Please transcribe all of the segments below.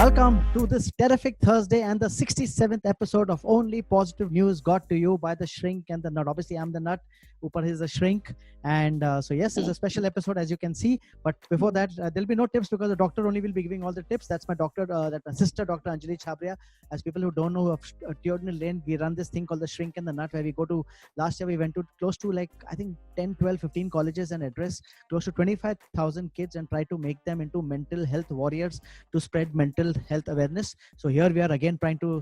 Welcome to this terrific Thursday and the 67th episode of Only Positive News, got to you by the Shrink and the Nut. Obviously, I'm the Nut. Upar is the Shrink. And so, yes, it's a special episode, as you can see. But before that, there'll be no tips because the doctor only will be giving all the tips. That's my doctor, that's my sister, Dr. Anjali Chhabria. As people who don't know of Theodore Lane, we run this thing called the Shrink and the Nut, where we go to, last year we went to close to like, I think 10, 12, 15 colleges and address close to 25,000 kids and try to make them into mental health warriors to spread mental health awareness. So here we are again trying to,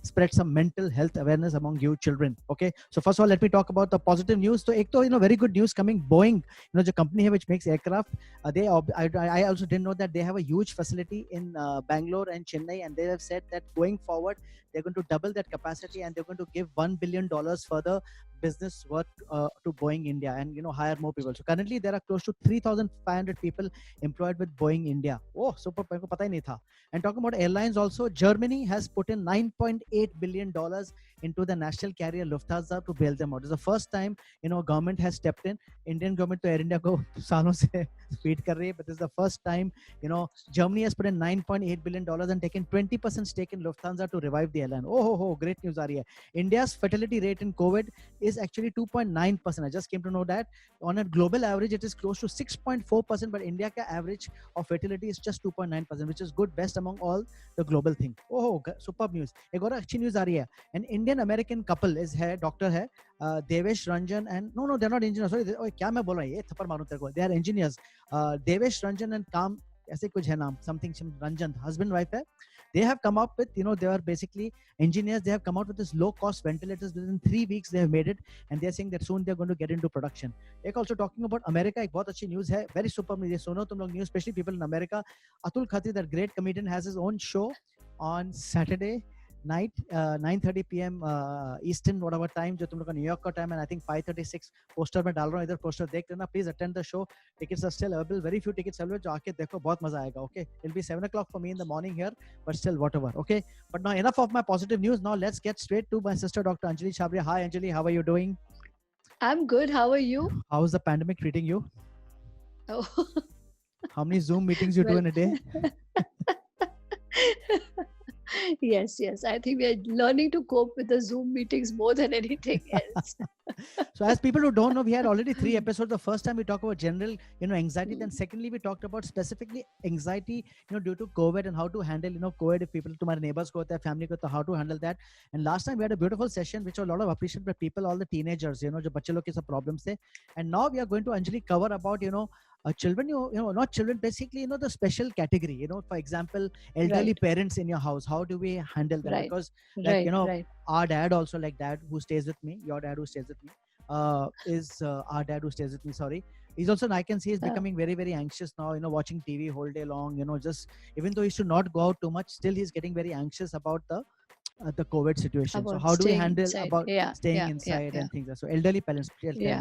spread some mental health awareness among you children. Okay. So first of all, let me talk about the positive news. So ek to, very good news coming. Boeing, the company here which makes aircraft, I also didn't know that they have a huge facility in Bangalore and Chennai, and they have said that going forward, they're going to double that capacity and they're going to give $1 billion further business work to Boeing India and hire more people. So currently there are close to 3,500 people employed with Boeing India. Oh, super! Pata hi nahi tha. And talking about airlines also, Germany has put in $9.8 billion into the national carrier Lufthansa to bail them out. It's the first time government has stepped in. Indian government to Air India ko saalon se feed kar rahi hai, but this is the first time Germany has put in $9.8 billion and taken 20% stake in Lufthansa to revive the airline. Oh, great news aa rahi hai. India's fertility rate in COVID is actually 2.9%. I just came to know that. On a global average, it is close to 6.4%, but India ka average of fertility is just 2.9%, which is good, best among all the global thing. Oh, superb news. Ek aur achhi news aa rahi hai. An Indian American couple is hai, doctor hai, Devesh Ranjan and no, they're not engineers. Sorry, kya main bol raha hu? Ye thapar maru tere ko. They are engineers. Devesh Ranjan and Kam, ऐसे कुछ है नाम, something Ranjan, husband wife है. They have come up with, they are basically engineers. They have come out with this low-cost ventilators. Within 3 weeks, they have made it, and they are saying that soon they are going to get into production. एक also talking about America, एक बहुत अच्छी news है, very super news. सुनो तुम लोग news, especially people in America. Atul Khatri, that great comedian, has his own show on Saturday night, 9:30 p.m. Eastern whatever time, जो तुम लोग का न्यूयॉर्क का time, and I think 5:36 poster में डाल रहा हूँ, इधर पोस्टर देख लेना. Please attend the show. Tickets are still available. Very few tickets available. जो आके देखो, बहुत मजा आएगा. Okay, it'll be 7 o'clock for me in the morning here, but still whatever. Okay, but now enough of my positive news. Now let's get straight to my sister, Dr. Anjali Chhabria. Hi Anjali, how are you doing? I'm good. How are you? How's the pandemic treating you? Oh. How many Zoom meetings you do in a day? Yes. I think we are learning to cope with the Zoom meetings more than anything else. So as people who don't know, we had already 3 episodes. The first time we talked about general, anxiety. Then secondly, we talked about specifically anxiety, due to COVID and how to handle, COVID if people, तुम्हारे neighbors को होता है, family को, तो how to handle that. And last time we had a beautiful session, which was a lot of appreciation by people, all the teenagers, जो बच्चे लोग के सब problems थे. And now we are going to Anjali cover about, children, not children, basically, the special category, for example, elderly parents in your house. How do we handle them? Because, our dad also, like dad who stays with me, your dad who stays with me, is our dad who stays with me, sorry. He's also, I can see he's becoming very, very anxious now, watching TV whole day long, just, even though he should not go out too much, still he's getting very anxious about the COVID situation. So how do we handle inside. about staying inside and things? So elderly parents, tell me.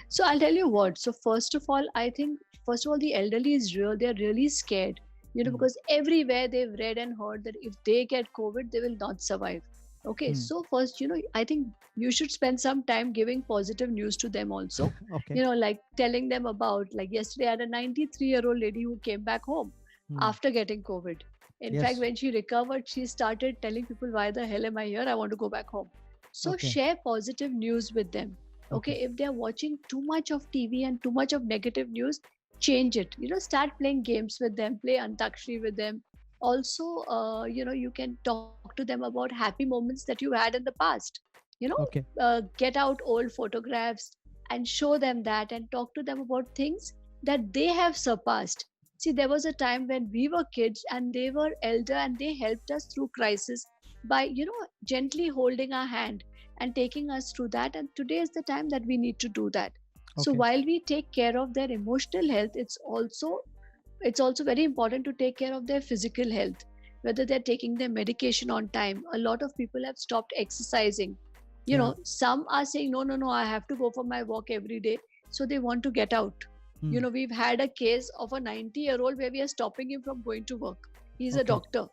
So I'll tell you what. So first of all, I think the elderly is real. They're really scared, because everywhere they've read and heard that if they get COVID, they will not survive. Okay. So first, I think you should spend some time giving positive news to them also. Okay. Like telling them about, like yesterday I had a 93-year-old lady who came back home after getting COVID. In fact, when she recovered, she started telling people, why the hell am I here? I want to go back home. So share positive news with them. Okay. If they're watching too much of TV and too much of negative news, change it. Start playing games with them, play Antakshari with them. Also, you can talk to them about happy moments that you had in the past. Get out old photographs and show them that and talk to them about things that they have surpassed. See, there was a time when we were kids and they were elder and they helped us through crisis by, gently holding our hand and taking us through that. And today is the time that we need to do that. So while we take care of their emotional health, it's also very important to take care of their physical health, whether they're taking their medication on time. A lot of people have stopped exercising. Some are saying, no, I have to go for my walk every day. So they want to get out. We've had a case of a 90-year-old where we are stopping him from going to work. He's a doctor.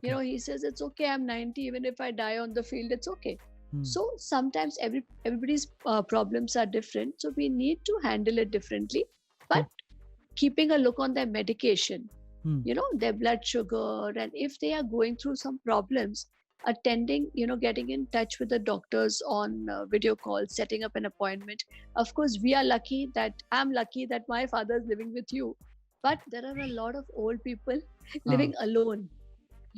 He says, it's okay, I'm 90, even if I die on the field, it's okay. So sometimes everybody's problems are different. So we need to handle it differently. But keeping a look on their medication, Hmm. their blood sugar, and if they are going through some problems, attending, getting in touch with the doctors on video call, setting up an appointment. Of course, I'm lucky that my father is living with you, but there are a lot of old people Ah. living alone.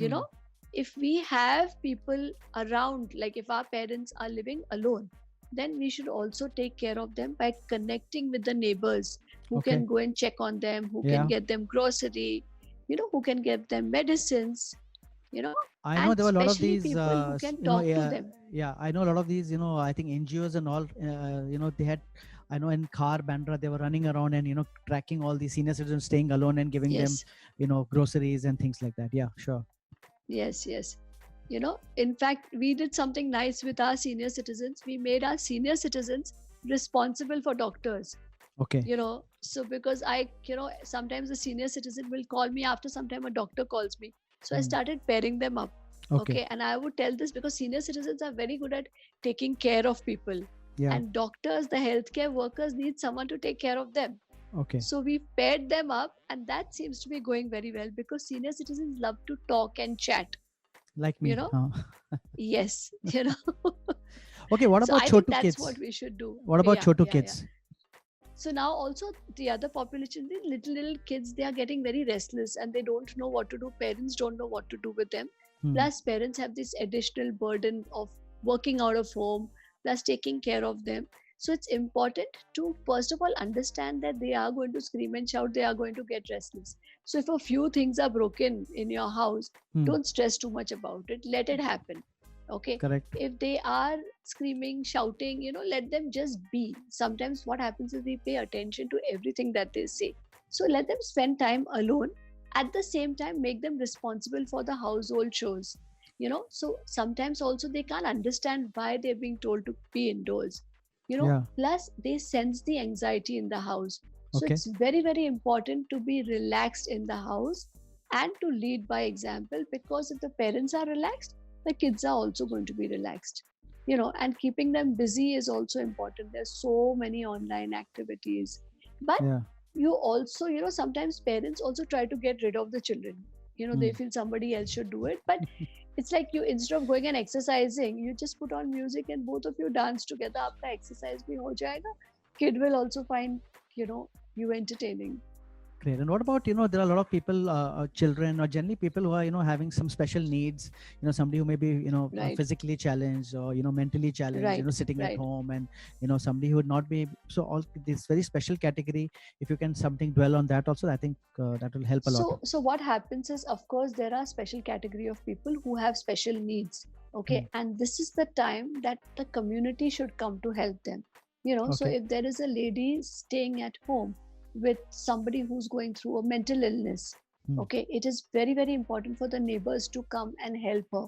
you know Hmm. if we have people around, like if our parents are living alone, then we should also take care of them by connecting with the neighbors who Okay. can go and check on them, who can Yeah. get them grocery, who can get them medicines, you know I know and there were a lot of especially these, people who can talk to yeah, them. yeah. I know a lot of these, I think NGOs and all, they had, I know in Car Bandra, they were running around and, tracking all the senior citizens staying alone and giving them, Yes, groceries and things like that. Yeah, sure. yes. In fact, we did something nice with our senior citizens. We made our senior citizens responsible for doctors. Okay. So because sometimes a senior citizen will call me, after some time a doctor calls me, so I Hmm. started pairing them up. Okay. Okay, and I would tell this because senior citizens are very good at taking care of people, Yeah. and doctors, the healthcare workers, need someone to take care of them. Okay. So we paired them up, and that seems to be going very well because senior citizens love to talk and chat Like you me. know Huh? yes. Okay. What So about I think Chotu that's kids? what we should do. What about Yeah, Chotu yeah, yeah. kids? So now also the other population, the little kids, they are getting very restless and they don't know what to do. Parents don't know what to do with them. Hmm. Plus, parents have this additional burden of working out of home, plus taking care of them. So it's important to first of all understand that they are going to scream and shout, they are going to get restless. So if a few things are broken in your house, Hmm. don't stress too much about it. Let it happen. Okay. Correct. If they are screaming, shouting, let them just be. Sometimes what happens is we pay attention to everything that they say. So let them spend time alone. At the same time, make them responsible for the household chores. So sometimes also they can't understand why they're being told to be indoors. Yeah. Plus they sense the anxiety in the house. So Okay. it's very, very important to be relaxed in the house and to lead by example, because if the parents are relaxed, the kids are also going to be relaxed. And keeping them busy is also important. There's so many online activities, but Yeah. you also, sometimes parents also try to get rid of the children. They Hmm. feel somebody else should do it, but it's like, you, instead of going and exercising, you just put on music and both of you dance together. After exercise bhi ho jayega, kid will also find you entertaining. Great. And what about, there are a lot of people, children or generally people who are, having some special needs, somebody who may be, Right, physically challenged or, mentally challenged, right, sitting at right. home and, somebody who would not be, so all this very special category, if you can something dwell on that also, I think that will help a lot. So what happens is, of course, there are special category of people who have special needs. Hmm. Okay, and this is the time that the community should come to help them. So Okay. if there is a lady staying at home with somebody who's going through a mental illness, Hmm. okay, it is very, very important for the neighbors to come and help her.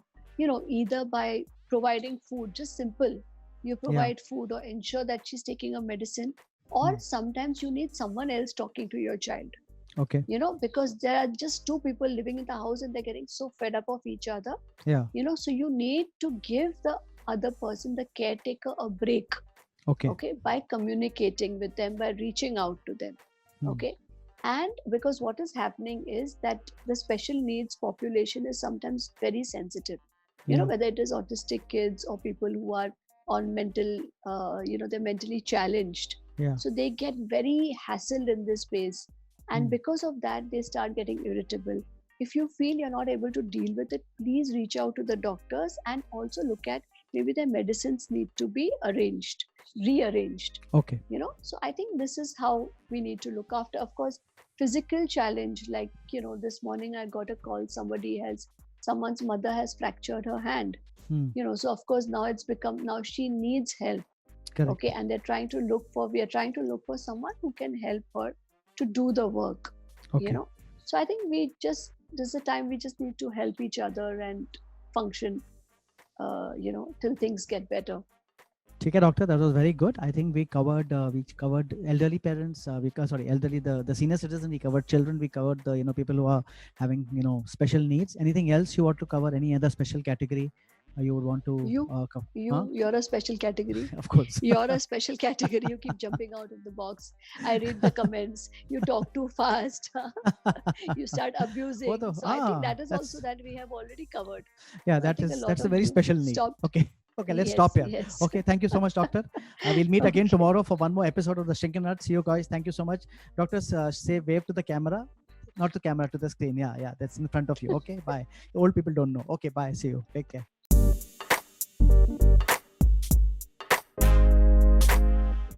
Either by providing food, just simple. You Yeah. provide food or ensure that she's taking a medicine, or Hmm. sometimes you need someone else talking to your child, Okay. because there are just two people living in the house and they're getting so fed up of each other. Yeah. So you need to give the other person, the caretaker, a break. Okay. Okay, by communicating with them, by reaching out to them. Hmm. Okay, and because what is happening is that the special needs population is sometimes very sensitive, Yeah. whether it is autistic kids or people who are on mental, they're mentally challenged. Yeah. So they get very hassled in this space, and Hmm. because of that they start getting irritable. If you feel you're not able to deal with it, please reach out to the doctors and also look at, maybe their medicines need to be rearranged. Okay. So I think this is how we need to look after. Of course, physical challenge, like, this morning I got a call, someone's mother has fractured her hand. Hmm. So of course now she needs help. Correct. Okay, and we are trying to look for someone who can help her to do the work. Okay. So I think this is a time we just need to help each other and function, till things get better. Okay, doctor, that was very good. I think we covered elderly parents. Elderly, the senior citizen. We covered children. We covered the people who are having special needs. Anything else you want to cover? Any other special category you would want to You, come? you're a special category. Of course. You're a special category. You keep jumping out of the box. I read the comments. You talk too fast. You start abusing. So I think that is also that we have already covered. Yeah, So I think that's a of very you special need. stopped. Okay. Okay, let's Yes, stop here. yes. Okay, thank you so much, doctor. We'll meet again Okay. tomorrow for one more episode of the Shrink and Nut. See you guys. Thank you so much. Doctors, say wave to the camera. Not the camera, to the screen. Yeah, yeah, that's in front of you. Okay, bye. Old people don't know. Okay, bye. See you. Take care.